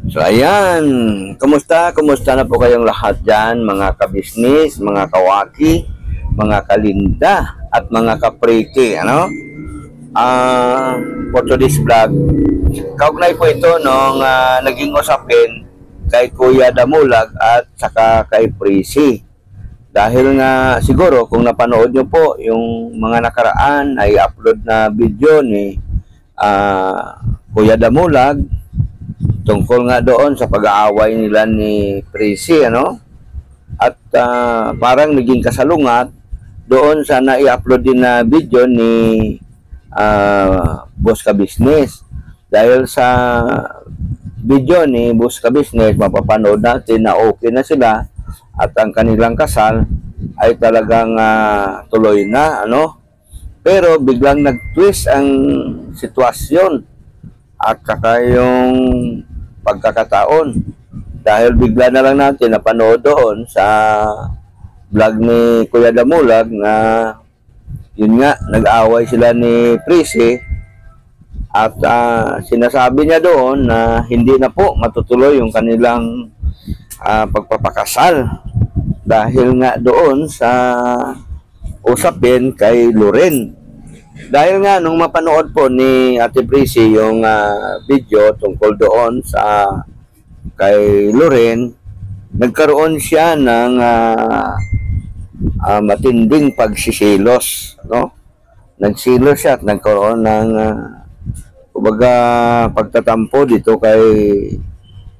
So ayan, kumusta? Kumusta na po kayong lahat dyan, mga kabisnis, mga kawaki, mga kalinda, at mga kapriti, ano? For today's vlog, kaugnay po ito nung naging usapin kay Kuya Damulag at saka kay Prissy. Dahil nga siguro kung napanood nyo po yung mga nakaraan ay upload na video ni Kuya Damulag tungkol nga doon sa pag-aaway nila ni Prissy, ano? At parang naging kasalungat doon sa na-i-upload din na video ni Boss Ka Business. Dahil sa video ni Boss Ka Business, mapapanood natin na okay na sila at ang kanilang kasal ay talagang tuloy na, ano? Pero biglang nag-twist ang sitwasyon at saka yung pagkakataon, dahil bigla na lang natin napanood doon sa vlog ni Kuya Damulag na yun nga, nag-away sila ni Prissy at sinasabi niya doon na hindi na po matutuloy yung kanilang pagpapakasal dahil nga doon sa usapin kay Loren. Dahil nga nung mapanood po ni Ate Prissy yung video tungkol doon sa kay Loren, nagkaroon siya ng matinding pagsisilos, no? Nagsilos siya at nagkaroon ng kumbaga pagtatampo dito kay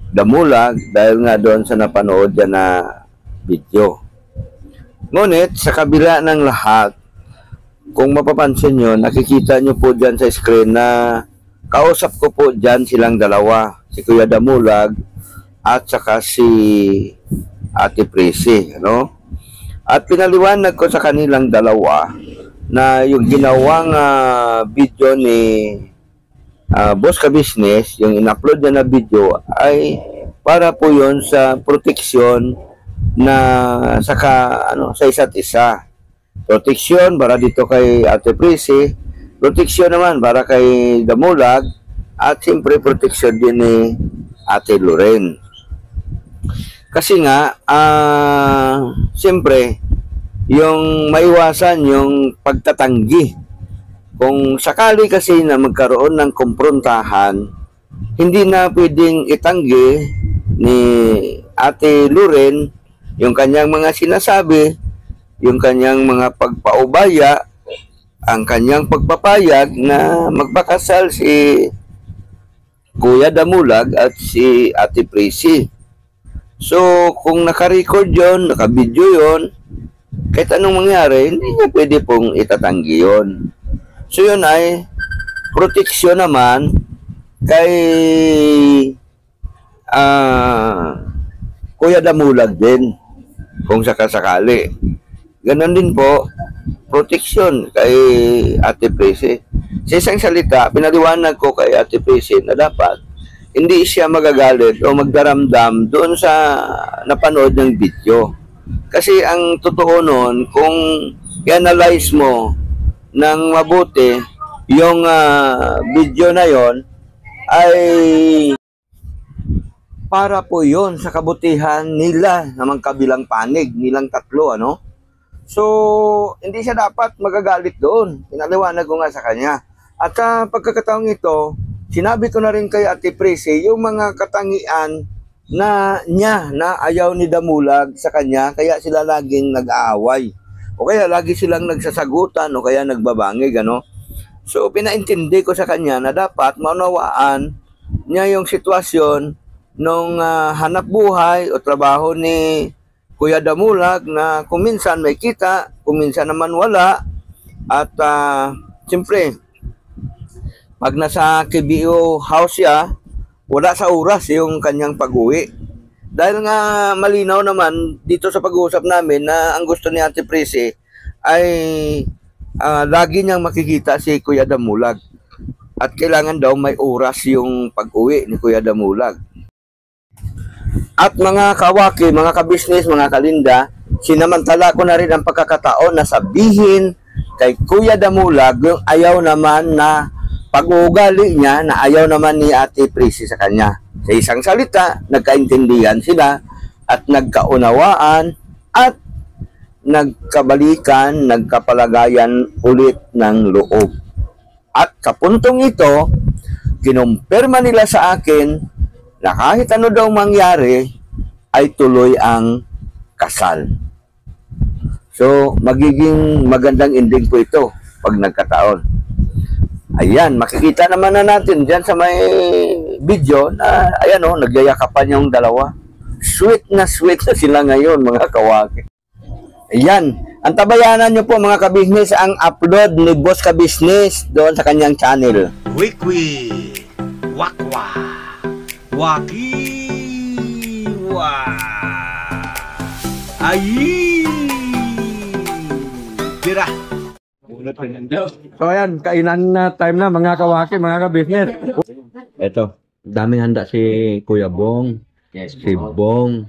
Damulag dahil nga doon sa napanood niya na video. Ngunit sa kabila ng lahat, kung mapapansin nyo, nakikita nyo po dyan sa screen na kausap ko po dyan silang dalawa, si Kuya Damulag at saka si Ate Prissy, ano? At pinaliwanag ko sa kanilang dalawa na yung ginawang video ni Boss Ka Business, yung in-upload na video ay para po yun sa proteksyon na saka sa isa't isa. Proteksyon para dito kay Ate Prissy, proteksyon naman para kay Damulag, at siyempre proteksyon din ni Ate Loren. Kasi nga, siyempre, yung maiwasan yung pagtatanggi. Kung sakali kasi na magkaroon ng kumprontahan, hindi na pwedeng itanggi ni Ate Loren yung kanyang mga sinasabi, yung kanyang mga pagpaubaya, ang kanyang pagpapayag na magpakasal si Kuya Damulag at si Ate Prissy. So, kung naka-record yun, naka-video yun, kahit anong mangyari, hindi niya pwede pong itatanggi yun. So, yun ay proteksyon naman kay Kuya Damulag din, kung sakasakali. Ganon din po, proteksyon kay Ate Prissy. Sa isang salita, pinaliwanag ko kay Ate Prissy na dapat hindi siya magagalit o magdaramdam doon sa napanood ng video. Kasi ang totoo noon, kung i-analyze mo ng mabuti yung video na yon, ay para po yon sa kabutihan nila namang kabilang panig, nilang tatlo, ano? So, hindi siya dapat magagalit doon. Pinaliwanag ko nga sa kanya. At sa pagkakataong ito, sinabi ko na rin kay Ate Prissy yung mga katangian na niya na ayaw ni Damulag sa kanya, kaya sila laging nag-aaway. O kaya lagi silang nagsasagutan o kaya nagbabangig, ano? So, pinaintindi ko sa kanya na dapat maunawaan niya yung sitwasyon nung hanap buhay o trabaho ni Kuya Damulag na kung minsan may kita, kung minsan naman wala. At siyempre, pag nasa KBO house siya, wala sa oras yung kanyang pag-uwi. Dahil nga malinaw naman dito sa pag-uusap namin na ang gusto ni Ate Prissy ay lagi niyang makikita si Kuya Damulag. At kailangan daw may oras yung pag-uwi ni Kuya Damulag. At mga kawaki, mga kabisnes, mga kalinda, sinamantala ko na rin ang pagkakataon na sabihin kay Kuya Damulag yung ayaw naman na pag-uugali niya na ayaw naman ni Ate Prissy sa kanya. Sa isang salita, nagkaintindihan sila at nagkaunawaan at nagkabalikan, nagkapalagayan ulit ng loob. At sa puntong ito, kinumpirma nila sa akin na kahit ano daw mangyari, ay tuloy ang kasal. So, magiging magandang ending po ito pag nagkataon. Ayan, makikita naman na natin dyan sa may video na, ayan o, nagyayakapan yung dalawa. Sweet na sila ngayon, mga kawaki. Ayan, antabayanan nyo po mga kabisnes ang upload ni Boss Kabisnes doon sa kanyang channel. Wikwi, wakwa, wakiwa, ayi, tira. So ayan, kainan na time na mga kawaki, mga ka-business. Ito, daming handa si Kuya Bong, si Bong.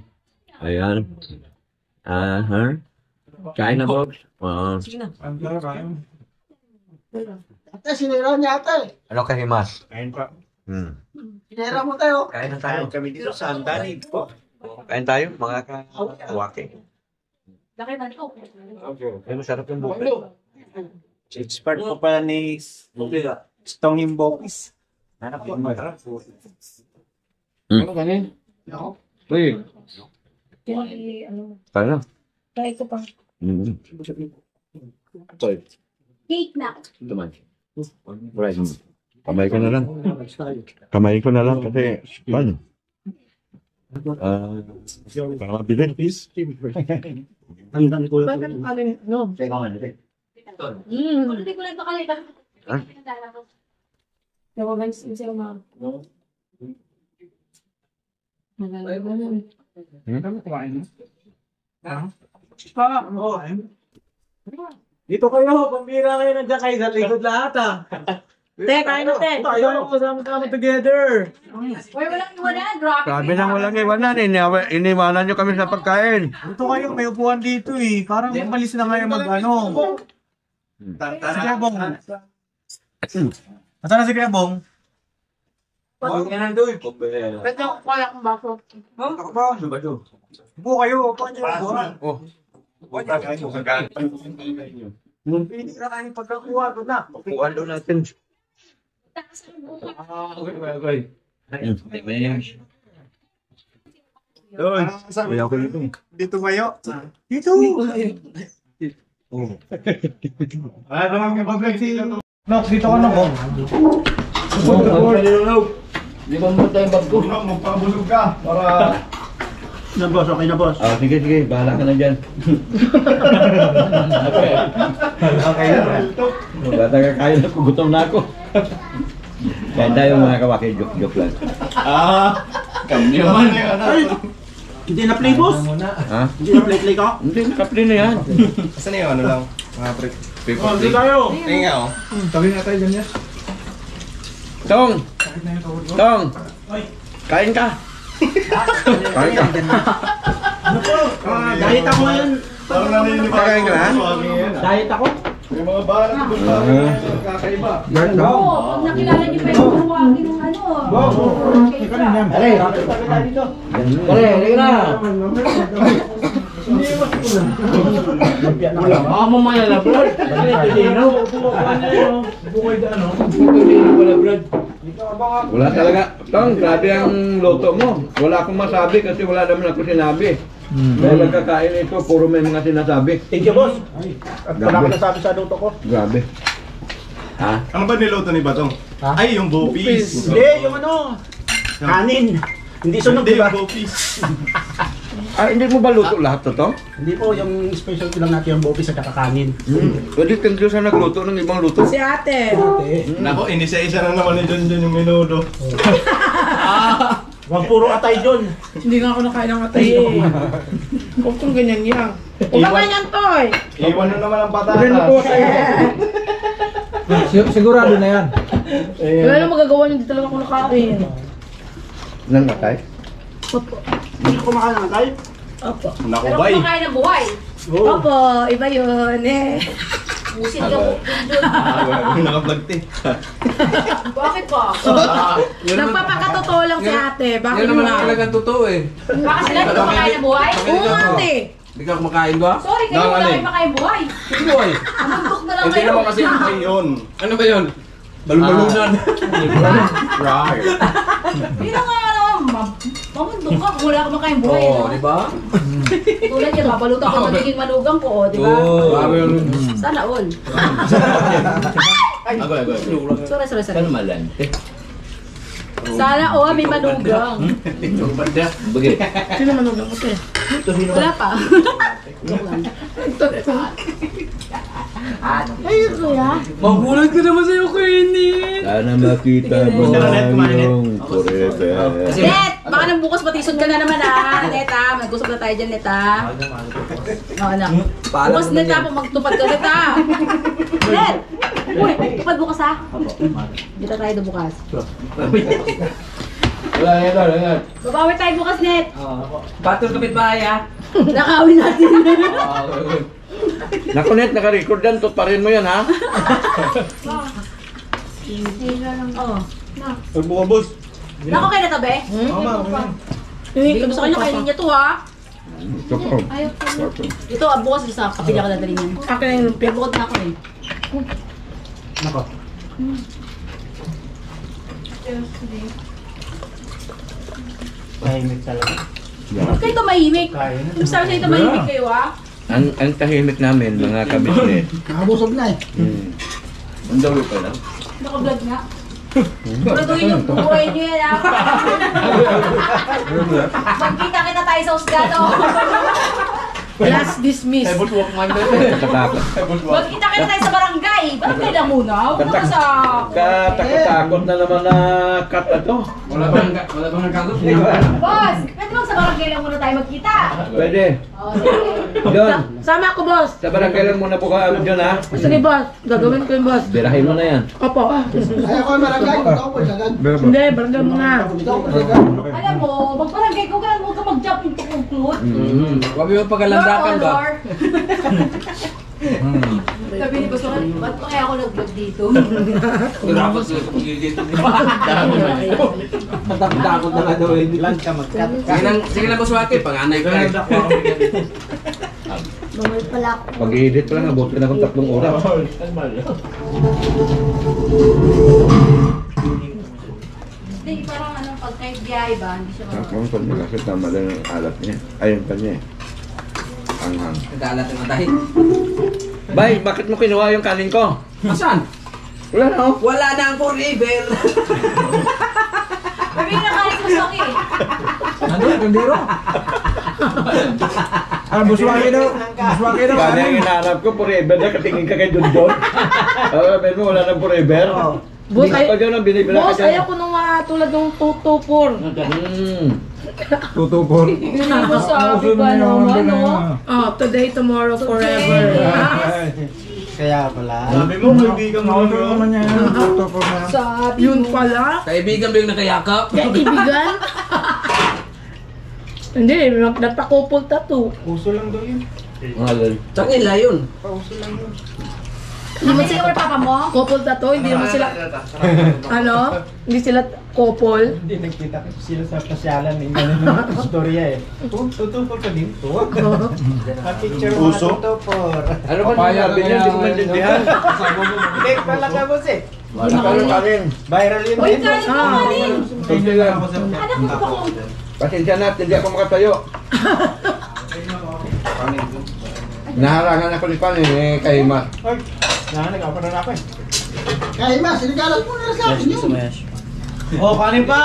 Ayan. Kain na, Bogs? Sige na. Ate, sinira niya ate. Ano kahimas? Kain pa. Sinira mo tayo. Kain na tayo. Kami dito sa Andani po. Kain tayo, mga kawaki. Laki na ito. Ay, masarap yung buko. Expert po pala ni Stong yung Bokis. Hanap po. Ano kanin? Uy, kain na. Try ko pa. Cake na. Right. Kamay ko na lang. Kamay ko na lang kasi pan. Para mabilis. Bakit kanin? No. Hindi ko lang ito kanina. Ewan guys, hindi sila mga... Dito kayo, pambira kayo nandiyan kayo sa likod lahat ah. Te, kain na te. Tayo kasama together. Uy, walang iwanan. Drop. Sabi nang walang iwanan, iniwanan nyo kami sa pagkain. Dito kayo, may upuan dito eh. Parang umalis na ngayon mag-ano. Si Kuya Bong. Nasaan na si Kuya Bong? Huwag nga nandun. Pwede ako wala akong baso. Upo kayo, upuan nyo. Upuan nyo. Pili na kayo pagkakuha doon na. Upuan doon natin. Okay. Doon. Dito kayo. Dito. Ano ang pag-vlog si Nox, dito ka na, Bong. Di ba mo tayo bag ko? Magpabulog ka para... Na boss, okay na boss. Sige, bahala ka na dyan. Okay na. Bata ka kaya na, gutom na ako. Kaya tayo mga kawaki, joke lang. Kami naman. Hindi na play boss? Ha? Hindi na play ko? Hindi, nakapli na yan. Saan yung ano lang? Mga pre... Hindi kayo. Tingnan o. Tabi na tayo dyan yan. Tong! Tong! Kain ka! Kain ka! Diet ako ngayon. Parang naninig Kakain ka na? Diet ako. May mga bahala na doon pa. Kakaiba. Oo, pag nakilala niyo pa yung buwagin ng ano. Aray, dito. Aray na. Baka mamaya na, bro. Wala talaga. Tong, grabe ang loto mo. Wala akong masabi kasi wala naman ako sinabi. Dahil nagkakain ito, puro may mga sinasabi. Thank you, boss. At wala ko nasabi sa luto ko. Grabe. Ha? Ano ba niluto ni Batong? Ha? Ay, yung bopis. Hindi, yung ano. Kanin. Hindi sunog, Hindi, di ba? yung bopis. Hindi mo ba luto lahat to? Hindi po, yung special lang natin yung bopis at kakanin. Pwede thank you sa nagluto ng ibang luto. Si ate. Nako, inisa-isa na naman ni John yung menudo. Huwag puro atay dyan. Hindi nga ako nakain ng atay eh. Huwag kong ganyan yan. Kumakain yan to eh. Iwan na naman ang patatas. Sigurado na yan. Wala na magagawa niyo, di talaga ako nakain. Nang natay? Opo. Hindi ko kumakain ng atay. Opo. Naku, Pero bay. kumakain ng buhay. Oo. Opo, iba yun eh. Busin ka po. Naka-vlog te. Bakit ba? Nagpapakatotoo lang si ate. Bakit Yan naman nga? talagang totoo eh. Baka sila hindi kumakain ng buhay? Oo nga ate. Hindi ka kumakain ba? Sorry, kayo wala kayo makain buhay. Hindi boy. Amundok na lang Hindi kayo. naman kasi yun. Ano ba yun? Balon-balunan. Right. Hindi na nga mamundok ka kung wala ka makain buhay. Oo, no? di ba? Tulad yan, babalutan ko magiging manugang ko, di ba? Grabe yun. Sana all. Sorry. Sana all may manugang. Bagay. Sino manugang ko te? Wala pa. Ayun kuya. Magulat ka naman sa'yo, Kenny. Sana makita mo yung forever. Net! Baka nang bukas patison ka na naman Net mag-usap na tayo dyan, Net Oo na. Bukas Net po magtupad ka, Net Net! Uy, tupad bukas Dito tayo do bukas. Wala yan. Babawi tayo bukas, Net! Battle kapit bahay Nakawin natin. Naku net, naka-record yan. Tutparin mo yan ha. Oo. Pagbuka boss. Nako kayo na tabi? Hindi ko sa kanya kainin niya to Ayaw Ito, bukas sa kapila ka dadalhin yan. Akin na yung lumpia. Bukod na ako eh. Nako. Tahimik talaga. Huwag kayo tumahimik. Kung sabi sa'yo tumahimik kayo Ang tahimik namin, mga kabisnet. Nakabusog na eh. Ang dawlo pa lang. Naka-vlog nga. Puraduhin yung buhay niyo yan Magkita kita tayo sa Osgado. Last dismiss. Katakot. Magkita kita tayo sa barangay. Barangay lang muna. Huwag muna sa... Katakot na naman na cut na to. Wala bang nagkagot? Boss! Pwede bang sa barangay lang muna tayo magkita? Pwede. Oo, sige. John, Sama ako, boss. sa barangay lang muna po ka, John ha. Sige, boss. Gagawin ko yung boss. Birahin mo na yan. Opo. Ay, ako maragay. Ikaw po, sagad. Hindi, barangay mo na. Ikaw po, sagad. Alam mo, magbarangay ko ka huwag ka mag-jump into conclude. Huwag mo pagalandakan ba? Sabi ni Boss, ba't pa kaya ako nag-vlog dito? Dapat sila kapagigit. Matakot na nga daw eh. Sige lang Boss Waki, panganay ka eh. Bawal pala ako. Pag-i-edit pa lang, abot ka na kung 3 oras. Hindi, parang pag kahit biyahe ba, hindi siya Ang pag nagkakit tama lang ang alat niya. Ayun pa niya eh. Anghang. Nag-alat yung matahit. Bay, bakit mo kinuha yung kanin ko? Asan? Wala na oh. Wala na ang forever. Sabi na kalit mo sa akin. Nandun, kandiro. Buswaki daw. Buswaki daw. Kanya yung hinahanap ko, forever na katingin ka kay John John. Pero mo wala nang forever. Boss, Hindi ka pa dyan ang binibila ka Boss, dyan. ayaw ko nung mga tulad ng 224. Tutupor. Hindi mo sabi ba naman, no? Oh, today, tomorrow, forever. Kaya pala. Sabi mo, kaibigan mo. naman yan. Tutupor na. Sabi Yun mo. pala. Kaibigan ba yung nakayakap? Kaibigan? Hindi, nagpa-couple tattoo. Puso lang daw yun. Mahal. Tangila yun. Puso lang yun. Hindi mo sa'yo papa mo? Couple tattoo, hindi naman sila, ano? Hindi sila couple. Hindi, nagkita ko sila sa pasyalan eh. Ganun ang istorya eh. Tutupor ka din to. Pa-picture mo na Puso? tutupor. Ano ba sinabi niya? Hindi ko maintindihan. Hindi, talaga boss eh. Wala ka rin kanin. Viral yun. Uy, din. kanin mo kanin! Sige lang. Anak mo pa ko. Pasensya na, hindi ako makatayo. Naharangan ako ni Pan eh, kay Ma. Ay, nag-apara na ako eh. Kaya ma, sinigalan mo na sa akin yun. Oh, kanin pa!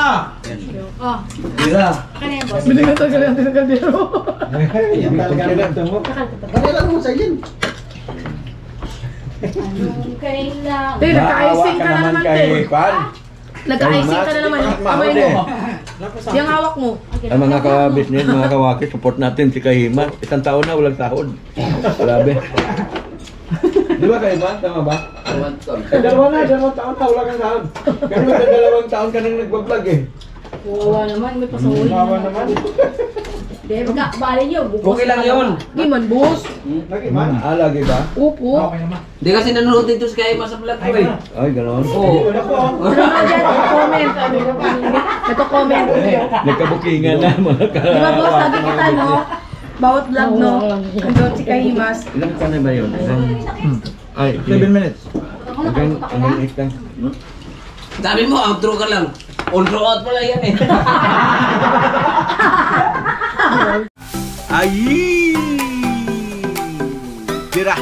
Oh, Tira. kanin yan, boss. Binigyan talaga natin ng kaldero. Yan talaga ang gusto mo. Kanilang mo sa yun. Anong kailangan? Hindi, nagka-icing ka na naman, kay te. Pan. Nagka-icing ka na naman. Kamay mo. Yung hawak mo. Ang mga ka-business, mga kawaki, support natin si Kahima. 1 taon na, walang sahod. Grabe. Di ba Kahima? Tama ba? Dalawa taon na, wala kang sahod. Kasi magka 2 taon ka nang nag-vlog eh. Wawa naman, may pasaway Wawa naman. naman. Hindi, magkakabali niyo. Okay lang yun. Giman, boss. Lagi man. Lagi ba? Opo. Okay naman. Hindi kasi nanonood dito si Kaima sa vlog ko eh. Ay, gano'n. Oo. Wala po. Ano nga dyan? Nagko-comment. Nagko-comment. Nagkabukingan na mga ka... Di ba, boss? Sabi kita, no? Bawat vlog, no? Nandun si Kahimas. Ilang ka na ba yun? Ay, 7 minutes. Hanggang 8 lang. Sabi mo, outro ka lang. All throughout pala yan eh. Ay! Tira!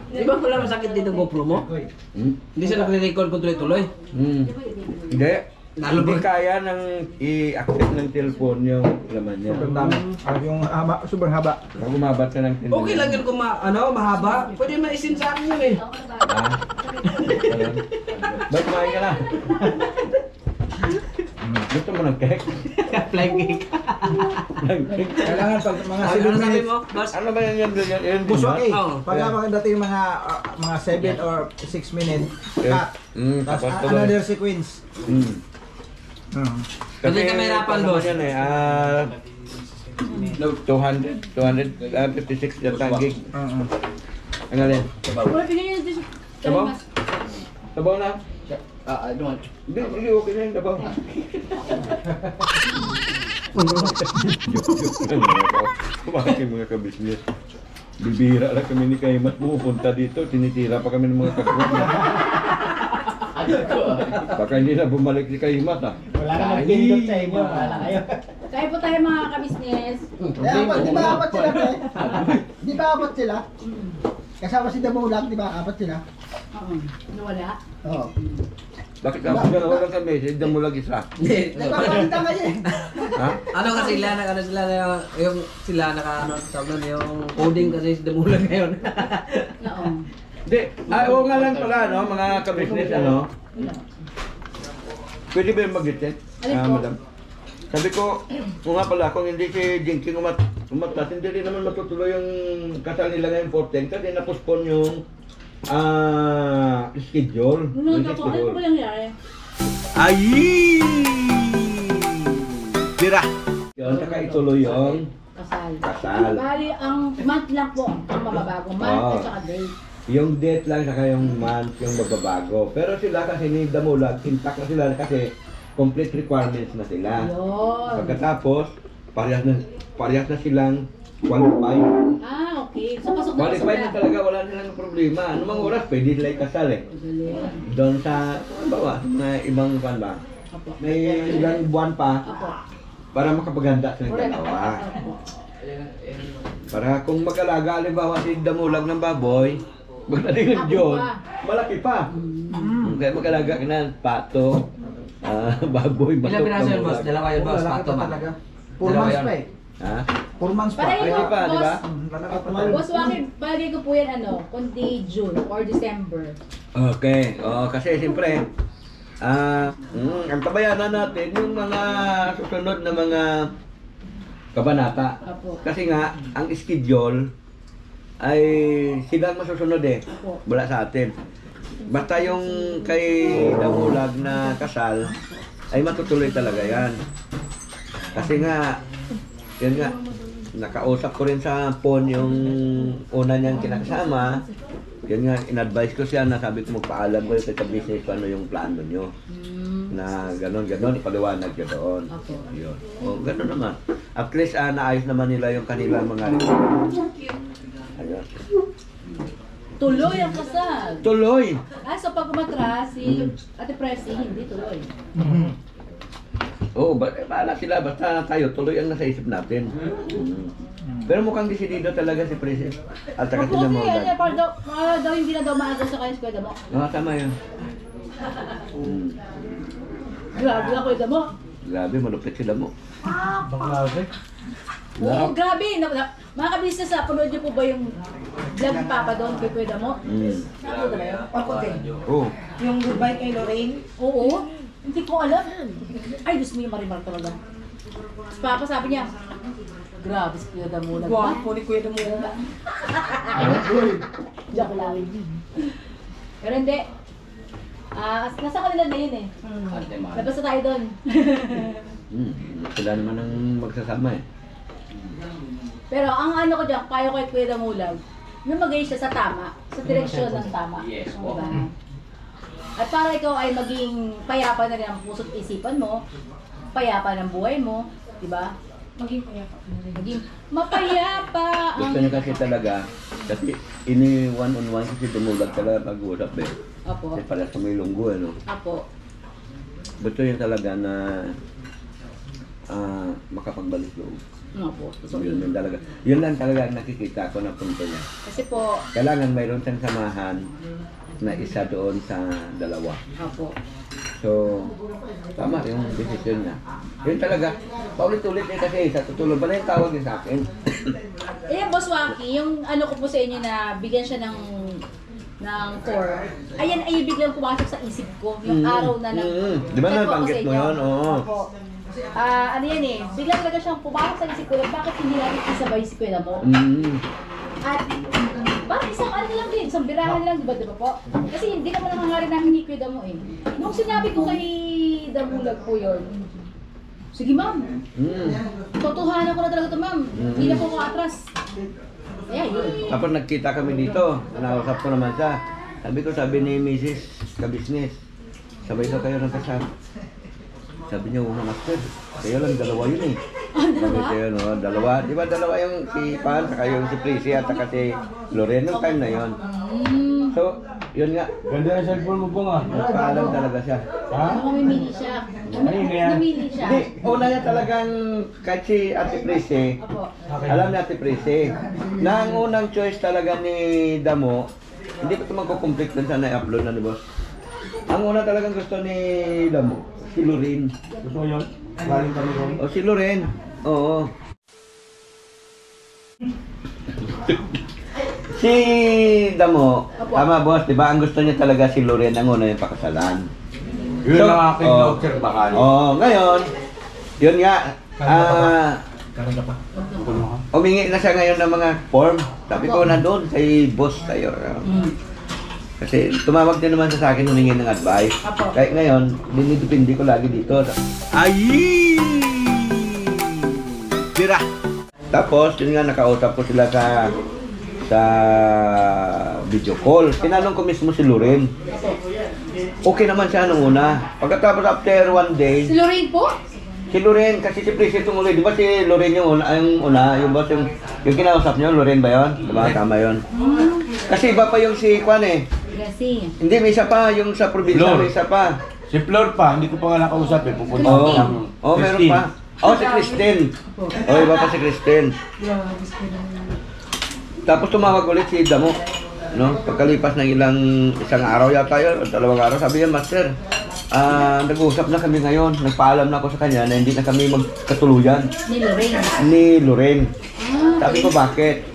Di ba wala masakit dito GoPro mo? Hindi siya nagre-record kung tuloy-tuloy. Hindi. Lalo Hindi ba? kaya nang i-access ng cellphone yung laman niya. Sobrang dami. Yung haba, sobrang haba. Pag umabat ka ng Okay lang yun kung mahaba. Pwede maisin sa akin yun eh. Ba't kumain ka na? Gusto mo ng cake? Flying cake. Kailangan pag mga Ano 7 sabi minutes. mo, boss? Ano ba yan? Yan Busog eh. Oo. Pag dating mga 7 or 6 minutes, Okay. cut. Tapos Tapos tuloy. another sequence. Kasi ka mahirapan, ano boss. yan eh, 256 yata ang gig. Ang alin? Wala, bigyan niyo dito. Sabaw? Sabaw na? Hindi, okay na yung sabaw. Kumain mga ka-business. Bibira lang kami ni Kaimat pupunta dito, tinitira pa kami ng mga kagwad. Baka hindi na bumalik si Kaimat ah. Wala ka mag-pindot sa inyo. Wala kayo. Kaya po tayo mga kabisnes. Di ba apat sila, pre? Di ba apat sila? Kasama si Damulag, di ba? Apat sila. Nawala. Oo. Bakit ako na walang kami? Si Damulag isa. Nagpapakita kayo eh. Ha? Ano kasi sila, ano sila na yung sila ano tawag nun, yung coding kasi si Damulag ngayon. Oo. Hindi, oo nga lang pala, no, mga ka-business, ano? Pwede ba yung mag-detect? Alin po? Madam. Sabi ko, nga pala, kung hindi si Jinky umatas, hindi rin naman matutuloy yung kasal nila ngayon 14 kasi napospone yung schedule. Ano po ba nangyari? Ay! Tira! Yun, saka ituloy yung Kasal. kasal. Bali, ang month lang po ang mababago. Month Oo. at saka date. Yung date lang saka yung month yung magbabago. Pero sila kasi ni Damulag, intact na sila kasi complete requirements na sila. Yun. Pagkatapos, parehas na silang qualified. Ah, okay. So, pasok na Qualified na talaga, wala nilang problema. Anumang oras, pwede sila ikasal eh. Galing. Doon sa, bawa, na ibang kan ba? Apo. May ilang buwan pa Apo. para makapaghanda sa Correct. dalawa. Apo. Para kung mag-alaga, halimbawa si Damulag ng baboy, magdating ng John, malaki pa. Kaya mag-alaga ka na, pato, baboy, Ilang piraso yun, boss? Dalawa yun, boss? Lalaki Pato pa ba? talaga. 4 Dalawa months yan. pa eh. Ha? 4 months pa. Pare Pwede mo, pa, di ba? Lalaki pa. Boss Waki, palagay ko po yan kundi June or December. Okay, kasi siyempre, ang tabayanan natin yung mga susunod na mga kabanata. Apo. Kasi nga, ang schedule ay silang masusunod eh. Apo. Wala sa atin. Basta yung kay Damulag na kasal, ay matutuloy talaga yan. Kasi nga, yun nga, nakausap ko rin sa phone yung una niyang kinakasama. Yun nga, in-advise ko siya na sabi ko magpaalam ko sa business kung ano yung plano nyo. Na gano'n, ipaliwanag ka doon. Opo. Yun. O, gano'n naman. At least, naayos naman nila yung kanilang mga ayun. Tuloy ang kasal. Tuloy! So pag umatras, si Ate Presi, hindi tuloy. Oo, bahala sila. Basta tayo, tuloy ang nasa isip natin. Pero mukhang desidido talaga si Princess. At saka si Kasi Damulag. para daw hindi na daw maaga sa kanya eskwela mo. Tama yun. Grabe ako yung damo. Grabe, malupit sila mo. Oo, grabe. Mga kabisnes, panood niyo po ba yung vlog ni Papa doon kay Kuya Damo? Saan po talaga? Ako din. Oo. Yung goodbye kay Lorraine. Oo. Hindi ko alam. Ay, Diyos mo yung marimar talaga. Tapos Papa sabi niya, grabe si Kuya Damo. Guwapo ni Kuya Damo. Joke lang. Pero hindi. Nasa kanila na yun eh. Labas na tayo doon. Sila naman ang magsasama eh. Pero ang ano ko dyan, payo ko kay Kuya Damulag, lumagay siya sa tama, sa direksyon ng tama. Yes, Diba? At para ikaw ay maging payapa na rin ang puso't isipan mo, payapa ng buhay mo, di ba? Maging payapa. Maging mapayapa Gusto niya kasi talaga, kasi ini one-on-one kasi tumulag talaga pag-uusap eh. Apo. Kasi pala sa may lunggo ano. Apo. Gusto niya talaga na makapagbalik loob. Apo. So, Yun talaga. Yun lang talaga ang nakikita ko na punto niya. kasi po, Kailangan mayroon siyang samahan na isa doon sa dalawa. apo. So, tama yung decision niya. Yun talaga, paulit-ulit niya kasi sa tutulog. Pala yung tawag niya sa akin. Eh, Boss Waki, yung ano ko po sa inyo na bigyan siya ng core, ayan ay biglang pumasok sa isip ko, yung araw na Di ba Chat ko nabanggit sa mo inyo. yun? Oo. Opo. Ano yan eh, biglang talaga siyang pumasok sa isip ko na bakit hindi natin isabay si Kuya Damo? At parang isang ano lang din, isang birahan lang, di ba po? Kasi hindi naman nangangarin namin ni Kuya Damo eh. Nung sinabi ko kay Damulag po yun, sige ma'am, totohanan ko na talaga ito ma'am, hindi na po ako atras. Kaya yun. Tapos nagkita kami dito, nausap ko naman siya. Sabi ni Mrs. Kabisnes, sabay daw kayo ng kasal. Sabi niya, master, kayo lang dalawa yun eh. Sabi kayo, no, dalawa. Di ba dalawa yung si Pan, saka yung si Prissy, at saka si Loren, nung time na yun. So, yun nga, Ganda ng cellphone mo po nga. nagpaalam talaga siya. Ha? Mamimili siya. Kanina yan. Namili siya. Hindi, una niya talagang, kahit si Ate Prissy, Opo. alam ni Ate Prissy, na ang unang choice talaga ni Damo, hindi pa ito magkukomplete dun sana i-upload na ni boss. Ang una talagang gusto ni Damo, si Loren. Gusto mo yun? Galing kami ron. O si Loren, oo. Si Damo, tama boss, di ba? Ang gusto niya talaga si Loren ang una yung pakasalan. Yun So, ang aking oh. na-obserbahan. Ngayon, yun nga, Karga pa. humingi na siya ngayon ng mga form. Sabi ko na doon, kay boss tayo. Kasi tumawag din naman sa akin, humingi ng advice. Kaya ngayon, dinidepende ko lagi dito. Ay! Tira! Tapos, yun nga, nakausap ko sila sa video call. Tinanong ko mismo si Loren. Okay naman siya nung una. Pagkatapos after one day, Si Lorraine po? si Loren, kasi si Prissy tumuloy. Di ba si Loren yung boss, yung kinausap niyo, Loren ba yun? Di ba? Tama yun. Kasi iba pa yung si Kwan eh. Kasi. Hindi, may isa pa, yung sa probinsya, Flor. may isa pa. Si Flor pa, hindi ko pa nga nakausap eh. Pupunta Oo, ko ng meron 15. pa. Si Christine. Iba pa si Christine. Tapos tumawag ulit si Damo. No? Pagkalipas ng isang araw yata yun, o 2 araw, sabi niya, Master, nag-uusap na kami ngayon. Nagpaalam na ako sa kanya na hindi na kami magkatuluyan Ni Lorraine. ni Loren. Sabi ko, bakit?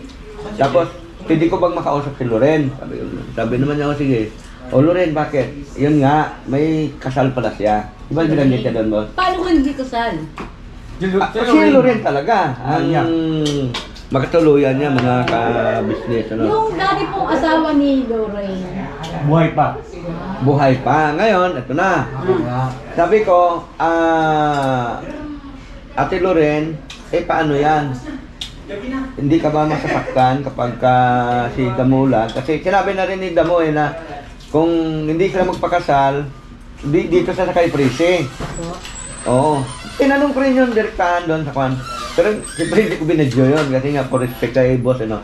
Tapos, hindi ko bang makausap si Loren? Sabi naman niya, sige. O Loren, bakit? Yun nga, may kasal pala siya. Di ba binanggit niya doon, boss? Paano ko hindi kasal? Si Loren talaga ang magkatuluyan niya, mga ka-business. Ano? Yung dati pong asawa ni Lorraine. Buhay pa. Buhay pa. Ngayon, ito na. Sabi ko, Ate Loren, paano yan? Hindi ka ba masasaktan kapag si Damulag? Kasi sinabi na rin ni Damo na kung hindi sila magpakasal, dito sa kay Prissy. Oo. Tinanong ko rin yun, direktahan doon sa kwan. Pero siyempre hindi ko binadyo yun kasi nga for respect kay boss, ano.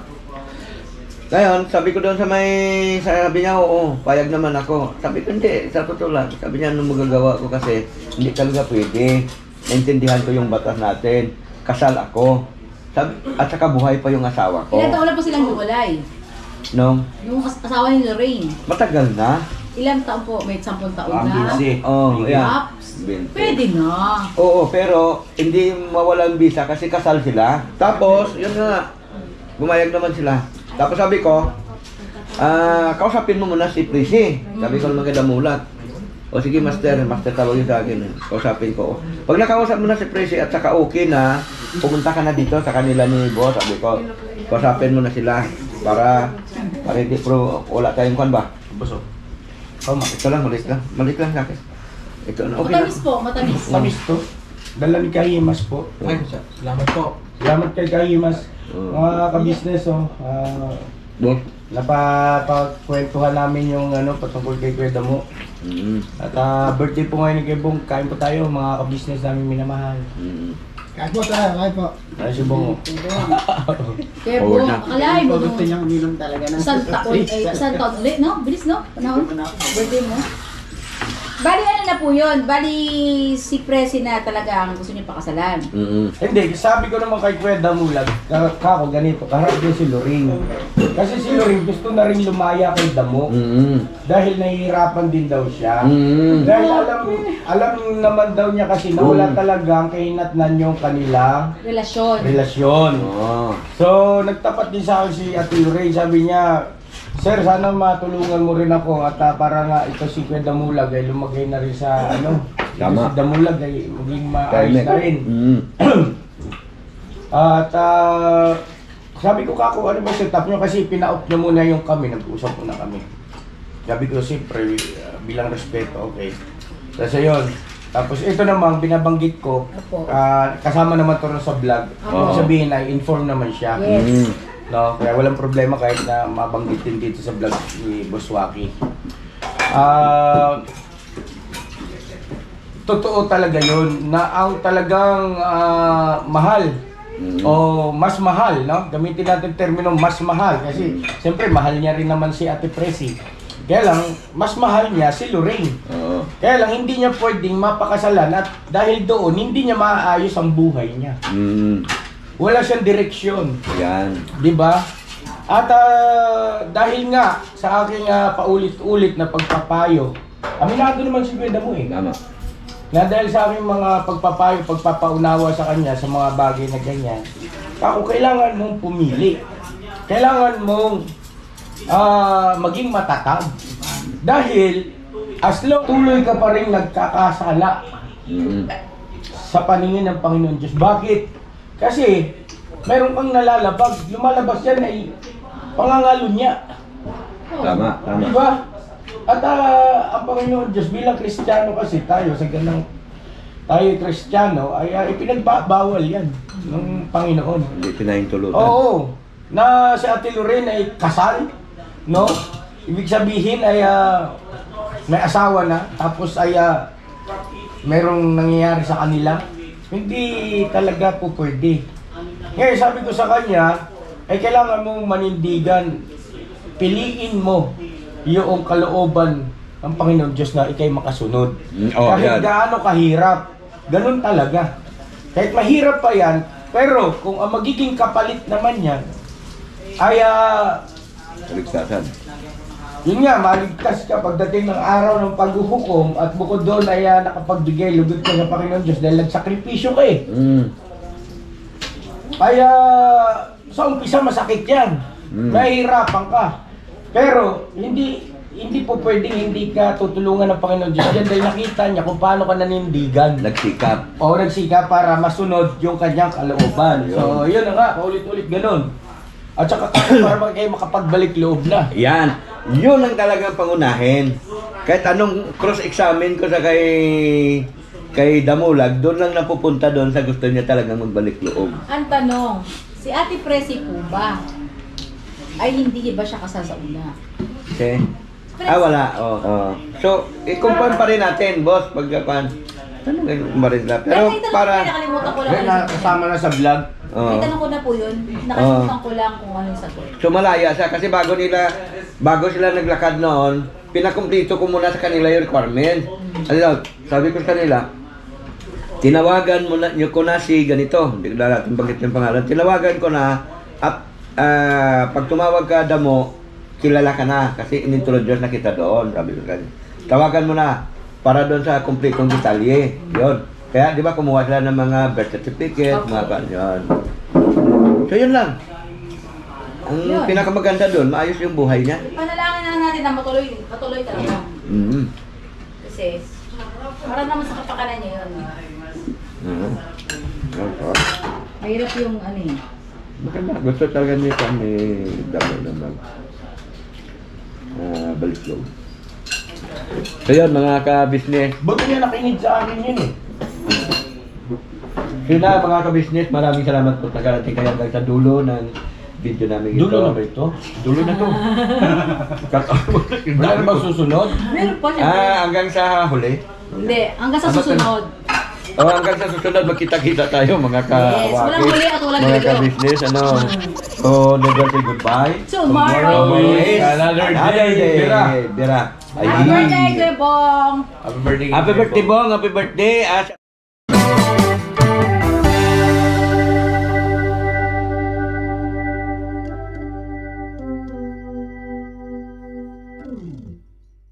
Ngayon, sabi ko doon sabi niya, oo, payag naman ako. Sabi ko, hindi, sa totoo lang. Sabi niya, anong magagawa ko kasi hindi talaga pwede. Naintindihan ko yung batas natin. Kasal ako. At saka buhay pa yung asawa ko. Ilan taon na po silang hiwalay? No? Yung asawa ni Lorraine. Matagal na. Ilang taon po? May 10 taon Ang na? busy. Oh, yeah. Ups. Pwede na. Oo, pero hindi mawalang visa kasi kasal sila. Tapos, yun nga, bumayag naman sila. Tapos sabi ko, kausapin mo muna si Prissy. Sabi ko naman kay Damulag. O sige, master tawag yun sa akin. Kausapin ko. Pag nakausap mo na si Prissy at saka okay na, pumunta ka na dito sa kanila ni boss. Sabi ko, kausapin mo na sila para hindi pro wala tayong kwan ba? Busog. Ito lang, malik lang sa akin. Ito na, okay na. Matamis po, matamis. Tamis to. dala ni Kahimas po. Ay, Salamat po. Salamat kay Kahimas. Mga ka-business, boss. napapagkwentuhan namin yung patungkol kay Kuya Damo. At birthday po ngayon ni Kuya Bong. Kain po tayo, mga ka-business namin minamahal. Kahit po tayo, kahit po. Ay, si Bongo. Kaya po, Forward na. akalain mo. Gusto niyang uminom talaga ng Isang taon ulit, no? Bilis, no? Panahon? Birthday mo? Bali, ano na po yun? Bali, si Presi na talaga ang gusto niya pakasalan. Hindi, sabi ko naman kay Kuya Damulag, kako ganito, kaharap din si Loring. Kasi si Loring gusto na rin lumaya kay Damo. Dahil nahihirapan din daw siya. Dahil alam naman daw niya kasi na wala talagang kahinatnan yung kanilang relasyon. So, nagtapat din sa akin si Ate Loring, sabi niya, Sir, sana matulungan mo rin ako at para nga ito si Kuya Damulag ay lumagay na rin sa Tama. Si Damulag ay maging maayos na rin. At sabi ko kako, ano ba setup nyo? Kasi pina-out niya muna yung kami, nag-uusap muna kami. Sabi ko, siyempre, bilang respeto, okay. Tapos ayun, tapos ito naman, binabanggit ko, kasama naman to sa vlog. Ibig sabihin ay inform naman siya. Yes. No, kaya walang problema kahit na mabanggitin dito sa vlog ni Boss Waki. Totoo talaga yun na ang talagang mahal o mas mahal, no? Gamitin natin termino mas mahal kasi siyempre mahal niya rin naman si Ate Presi. Kaya lang, mas mahal niya si Lorraine. Kaya lang, hindi niya pwedeng mapakasalan at dahil doon, hindi niya maaayos ang buhay niya. Wala siyang direksyon. Yan. Di ba? At dahil nga sa aking paulit-ulit na pagpapayo, aminado naman si Kuya Damo eh. Tama. Na dahil sa aking mga pagpapayo, pagpapaunawa sa kanya sa mga bagay na ganyan, ako kailangan mong pumili. Kailangan mong maging matatag. Dahil as long tuloy ka pa rin nagkakasala sa paningin ng Panginoon Diyos. Bakit? Kasi mayroon kang nalalabag, lumalabas yan ay pangangalo niya. Tama, tama. Diba? At ang Panginoon Diyos bilang Kristiyano kasi tayo, sa ganang tayo Kristiyano, ay ipinagbawal yan ng Panginoon. Hindi pinahintulutan. Oo. Na si Ate Lorraine ay kasal, no? Ibig sabihin ay may asawa na, tapos ay merong nangyayari sa kanila. Hindi talaga po pwede. Ngayon sabi ko sa kanya, ay kailangan mong manindigan. Piliin mo yung kalooban ng Panginoon Diyos na ikay makasunod. Kahit gaano kahirap, ganun talaga. Kahit mahirap pa yan, pero kung ang magiging kapalit naman yan, ay Kaligtasan. yun nga, maligtas ka pagdating ng araw ng paghuhukom at bukod doon ay nakapagbigay lugod ka sa Panginoon Diyos dahil nagsakripisyo ka eh. Kaya sa umpisa masakit yan. Mahihirapan ka. Pero hindi po pwedeng hindi ka tutulungan ng Panginoon Diyos dyan dahil nakita niya kung paano ka nanindigan. Nagsikap. O nagsikap para masunod yung kanyang kalooban. So yun na nga, paulit-ulit ganun. At saka para kayo makapagbalik loob na. Yan. Yun ang talagang pangunahin. Kahit anong cross-examine ko sa kay Damulag, doon lang napupunta doon sa gusto niya talagang magbalik loob. Ang tanong, si Ate Presi po ba ay hindi ba siya kasal sa una? Okay? Wala. So, i-confirm pa rin natin, boss, pagkapan. Tanong pa rin na. Pero para... Nakalimutan ko lang. Kasama na sa vlog. May tanong ko na po yun. Nakalimutan ko lang kung ano yung sagot. So malaya siya kasi bago sila naglakad noon, pinakumplito ko muna sa kanila yung requirement. Ano, sabi ko sa kanila, tinawagan mo na ko na si ganito, hindi ko na natin banggit yung pangalan. Tinawagan ko na at pag tumawag ka Damo, kilala ka na kasi inintroduce na kita doon, sabi ko kanila. Tawagan mo na para doon sa kumpletong detalye. Yun. Kaya di ba kumuha sila ng mga birth certificate, mga ganyan. So yun lang. Ang pinakamaganda doon, maayos yung buhay niya. Panalangin na natin na matuloy talaga. Kasi para naman sa kapakanan niya yun. Mahirap yung ano eh. Maganda. Gusto talaga niya kami Damo naman. Balik loob. So yun mga ka-business. Bago niya nakinig sa akin yun eh. Yun na mga ka-business, maraming salamat po nagarating kayo hanggang sa dulo ng video namin ito. Dulo na ba ito? Dulo na to. Wala na bang susunod? Meron pa siya. Hanggang sa huli. Hindi, hanggang sa susunod. Hanggang sa susunod, magkita-kita tayo mga ka-wakit. Yes, walang huli at walang mga dulo. ka-business, ano. So, never say goodbye. Tomorrow is Another day. Bira. Bira. Happy birthday, Kuya Bong! Happy birthday. Happy birthday, Bong. Happy birthday.